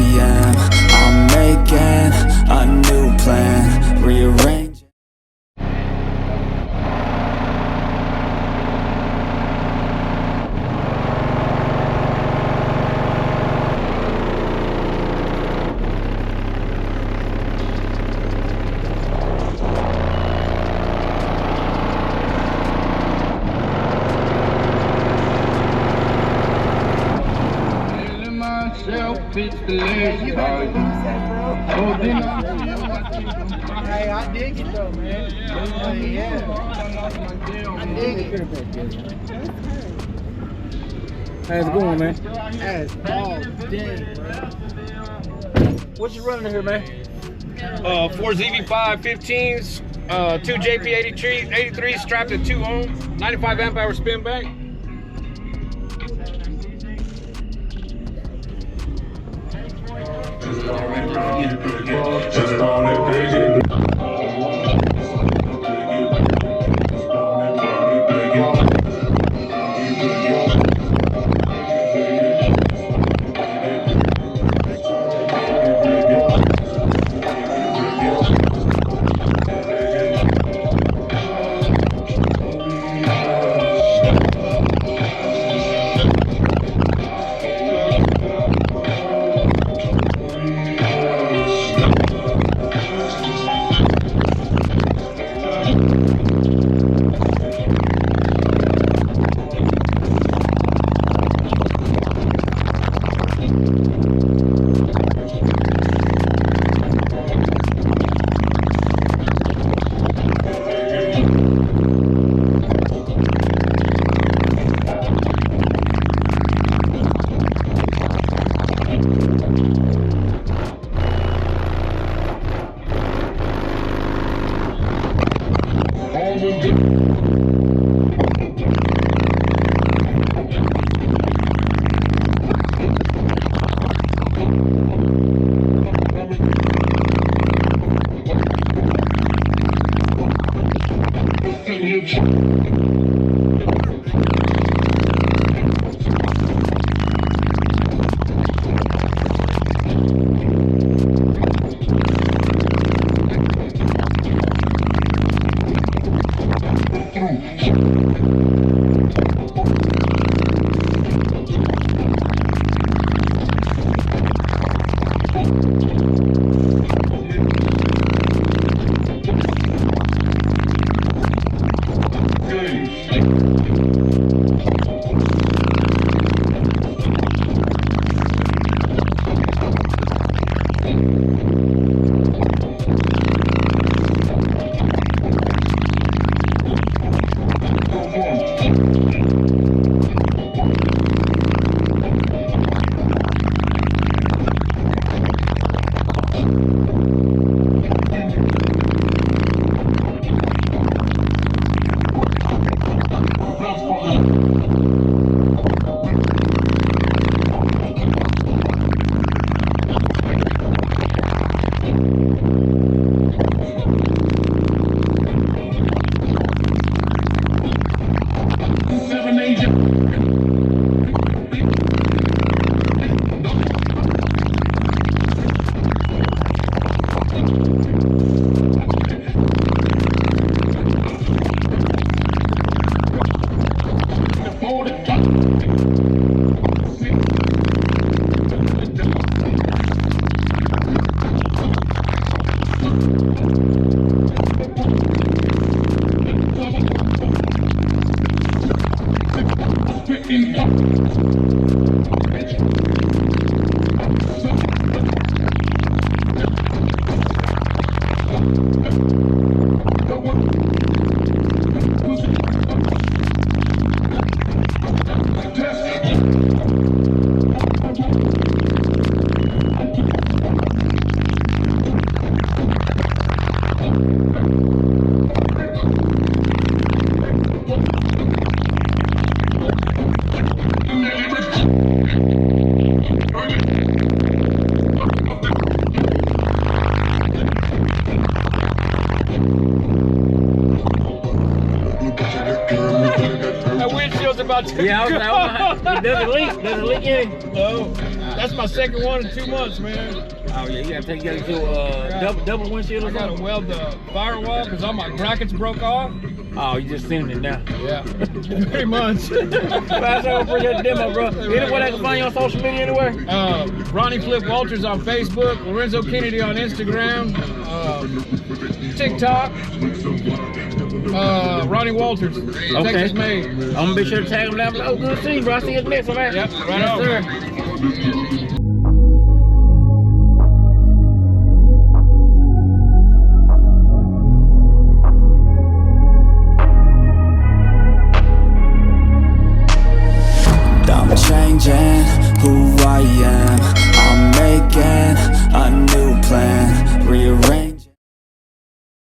p.m. I'm making a new plan, rearrange. Hey, I dig it though, man. Yeah. I dig it. How's it going, man? That's all day, bro. What you running here, man? 4 ZV5 15s, 2 JP83 strapped at 2 ohm, 95 amp hour spin back. That windshield's about to Yeah, it doesn't leak. Doesn't leak any. No. That's my second one in 2 months, man. Oh yeah, you gotta take your double windshield or I gotta something? weld the firewall because all my brackets broke off. Oh, you just sending it now. Yeah, pretty much. Pass over for your demo, bro. Anywhere they can find you on social media anywhere? Ronnie Flip Walters on Facebook, Lorenzo Kennedy on Instagram, TikTok, Ronnie Walters, Texas made. I'm gonna be sure to tag him down below. Good to see you, bro. I see you next one, man. Yep, right yes, on. sir.